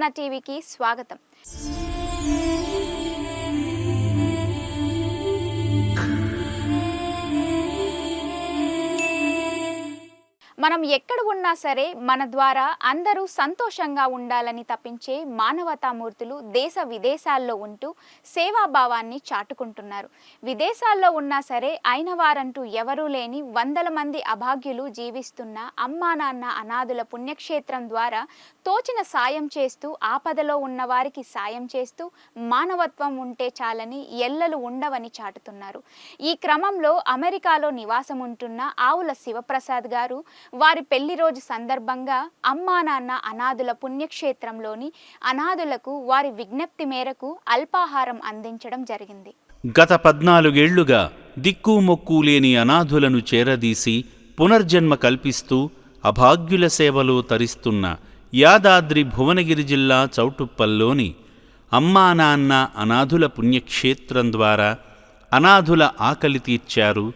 అమ్మానాన్న టీవీకి స్వాగతం. మనం ఎక్కడ ఉన్నా సరే మన ద్వారా అందరూ సంతోషంగా ఉండాలని తప్పించే మానవతామూర్తులు దేశ విదేశాల్లో ఉంటూ సేవాభావాన్ని చాటుకుంటున్నారు. విదేశాల్లో ఉన్నా సరే అయిన వారంటూ ఎవరూ లేని వందల మంది అభాగ్యులు జీవిస్తున్న అమ్మా నాన్న అనాథుల పుణ్యక్షేత్రం ద్వారా తోచిన సాయం చేస్తూ, ఆపదలో ఉన్న వారికి సాయం చేస్తూ, మానవత్వం ఉంటే చాలని ఎల్లలు ఉండవని చాటుతున్నారు. ఈ క్రమంలో అమెరికాలో నివాసం ఉంటున్న ఆవుల శివప్రసాద్ గారు వారి పెళ్లి రోజు సందర్భంగా అమ్మా నాన్న అనాథుల పుణ్యక్షేత్రంలోని అనాథులకు వారి విజ్ఞప్తి మేరకు అల్పాహారం అందించడం జరిగింది. గత 14 ఏళ్లుగా దిక్కు మొక్కు లేని అనాథులను చేరదీసి పునర్జన్మ కల్పిస్తూ అభాగ్యుల సేవలో తరిస్తున్న యాదాద్రి భువనగిరి జిల్లా చౌటుప్పల్లోని అమ్మా నాన్న అనాథుల పుణ్యక్షేత్రం ద్వారా అనాథుల ఆకలి తీర్చారు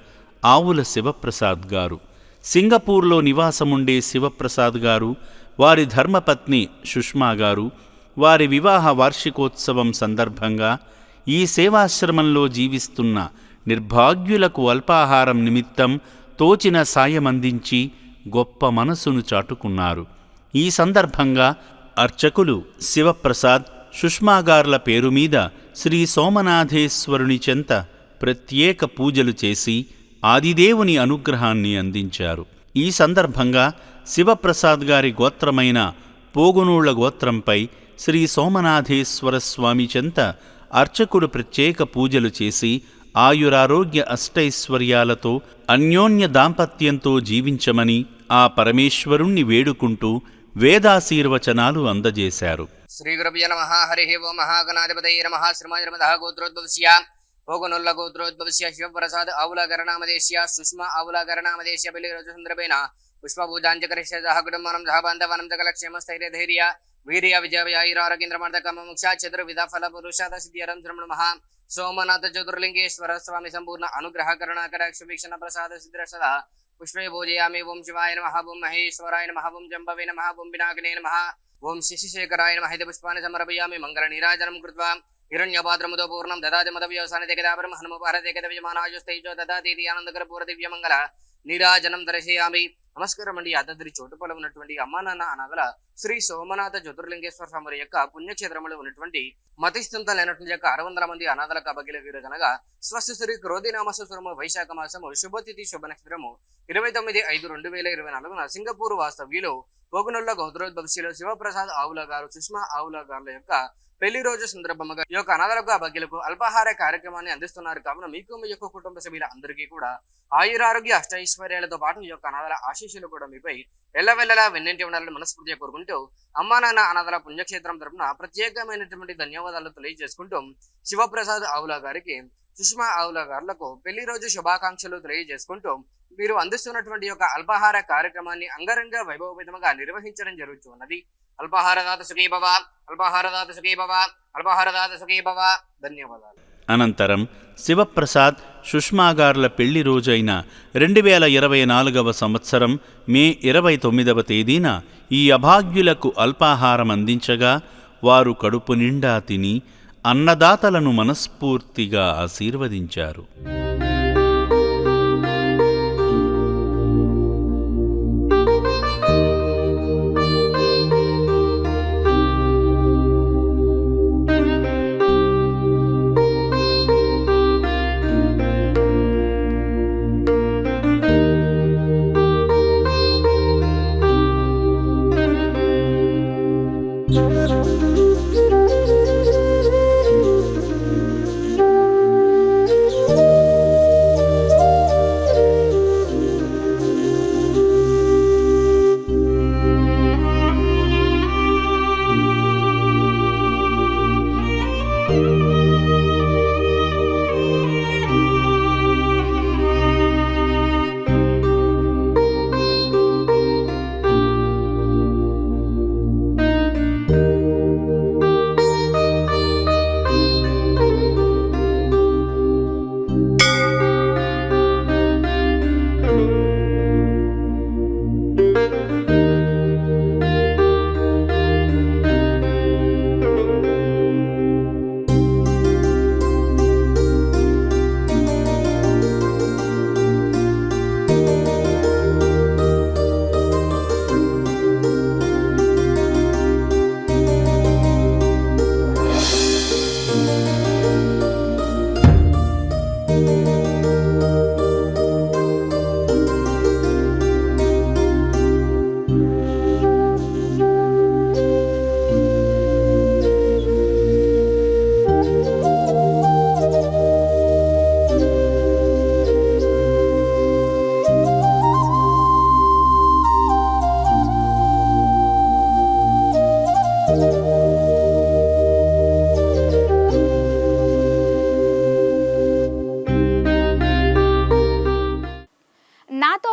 ఆవుల శివప్రసాద్ గారు. సింగపూర్లో నివాసముండే శివప్రసాద్ గారు, వారి ధర్మపత్ని సుష్మా గారు వారి వివాహ వార్షికోత్సవం సందర్భంగా ఈ సేవాశ్రమంలో జీవిస్తున్న నిర్భాగ్యులకు అల్పాహారం నిమిత్తం తోచిన సాయమందించి గొప్ప మనసును చాటుకున్నారు. ఈ సందర్భంగా అర్చకులు శివప్రసాద్, సుష్మాగార్ల పేరు మీద శ్రీ సోమనాథేశ్వరుని చెంత ప్రత్యేక పూజలు చేసి ఆదిదేవుని అనుగ్రహాన్ని అందించారు. ఈ సందర్భంగా శివప్రసాద్ గారి గోత్రమైన పోగునూళ్ల గోత్రంపై శ్రీ సోమనాథేశ్వర స్వామి చెంత అర్చకుడు ప్రత్యేక పూజలు చేసి ఆయురారోగ్య అష్టైశ్వర్యాలతో అన్యోన్య దాంపత్యంతో జీవించమని ఆ పరమేశ్వరుణ్ణి వేడుకుంటూ వేదాశీర్వచనాలు అందజేశారు. శ్రీ గురుభ్యో నమః. హరి ఓం. మహాగణాధిపతయే నమః. శ్రీమాన్ గోత్రోద్భవస్య పోగునుల్ల గోత్రోద్భవస్య శివప్రసాద్ ఆవుల గరణామదేశ్య సుష్మా ఆవుల గరణామదేశ్య పెళ్లి రోజు సందర్భేణ పుష్పపూజాంచకరిష్యజః కుటుంబనం జః బాంధవానం సకల క్షేమస్థైర్య ధైర్య వీర్య విజయవైరారోగ్యేంద్రమర్దకమ ముక్షాచతుర్విధ ఫల పురుషాద సిద్ధ్యరం శ్రమణ సోమనాథ జ్యోతిర్లింగేశ్వర స్వామి సంపూర్ణ అనుగ్రహ కరుణా కటాక్ష వీక్షణ ప్రసాద సిద్ధిరసద పుష్పే పూజయామి. ఓం శివాయ నమః. ఓం మహేశ్వరాయ నమః. ఓం జంబవే నమః. ఓం వినాయకనే నమః. ఓం శశిశేఖరాయ నమః. ఇది పుష్పాన్ని సమర్పయామి. మంగళ నీరాజనం కృత్వా హిరణ్యపాద్రముతో పూర్ణం దదాతి మద వ్యవసాన దిగదాపరం హనుమపారదేకద విమానాయుస్తైజో దదాతీతి ఆనందకర పూర దివ్యమంగళ నీరాజనం దర్శయామి. నమస్కారం అండి. యాదాద్రి చోటుపల్లి ఉన్నటువంటి అమ్మా నాన్న అనాథల శ్రీ సోమనాథ జ్యోతిర్లింగేశ్వర స్వామి యొక్క పుణ్యక్షేత్రంలో ఉన్నటువంటి మతిస్థితంతలైనటువంటి యొక్క 600 మంది అనాథలకు అభాగ్యులకు ఈరోజు అనగా స్వస్తి శ్రీ క్రోధినామస్వరము వైశాఖ మాసము శుభతిథి శుభ నక్షత్రము 29/5/2024 సింగపూర్ వాస్తవ్యులు పోగునుల్ల గోత్రోద్భవస్యలో శివప్రసాద్ ఆవుల గారు, సుష్మా ఆవుల గారుల యొక్క పెళ్లి రోజు సందర్భంగా ఈ యొక్క అనాథలకు అభాగ్యులకు అల్పాహార కార్యక్రమాన్ని అందిస్తున్నారు. కావున మీకు మీ యొక్క కుటుంబ సభ్యుల అందరికీ కూడా ఆయురారోగ్య అష్టైశ్వర్యాలతో పాటు ఈ యొక్క అనాథల ఆశీస్సులు కూడా మీపై ఎల్లవెల్లలా వెన్నంటి ఉండాలని మనస్ఫూర్తిగా కోరుకుంటూ అమ్మా నాన్న అనాథల పుణ్యక్షేత్రం తరపున ప్రత్యేకమైనటువంటి ధన్యవాదాలు తెలియజేసుకుంటూ శివప్రసాద్ ఆవుల గారికి, సుష్మా ఆవుల గారులకు పెళ్లి రోజు శుభాకాంక్షలు తెలియజేసుకుంటూ వీరు అందిస్తున్నటువంటి యొక్క అల్పాహార కార్యక్రమాన్ని అంగరంగ వైభవపేతంగా నిర్వహించడం జరుగుతున్నది. అల్పాహారదాత సుఖీ భవ, అల్పాహారదాత సుఖీ భవ, అల్పాహారదాత సుఖీ భవ. ధన్యవాదాలు. అనంతరం శివప్రసాద్, సుష్మాగార్ల పెళ్లి రోజైన 2024 సంవత్సరం మే 29వ తేదీన ఈ అభాగ్యులకు అల్పాహారం అందించగా వారు కడుపు నిండా తిని అన్నదాతలను మనస్ఫూర్తిగా ఆశీర్వదించారు.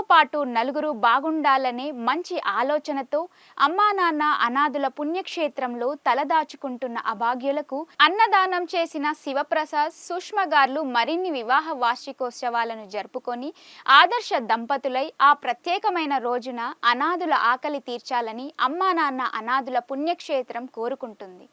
పాటు నలుగురు బాగుండాలనే మంచి ఆలోచనతో అమ్మా నాన్న అనాథుల పుణ్యక్షేత్రంలో తలదాచుకుంటున్న అభాగ్యులకు అన్నదానం చేసిన శివప్రసాద్ సుష్మ గార్లు మరిన్ని వివాహ వార్షికోత్సవాలను జరుపుకొని ఆదర్శ దంపతులై ఆ ప్రత్యేకమైన రోజున అనాథుల ఆకలి తీర్చాలని అమ్మా నాన్న అనాథుల పుణ్యక్షేత్రం కోరుకుంటుంది.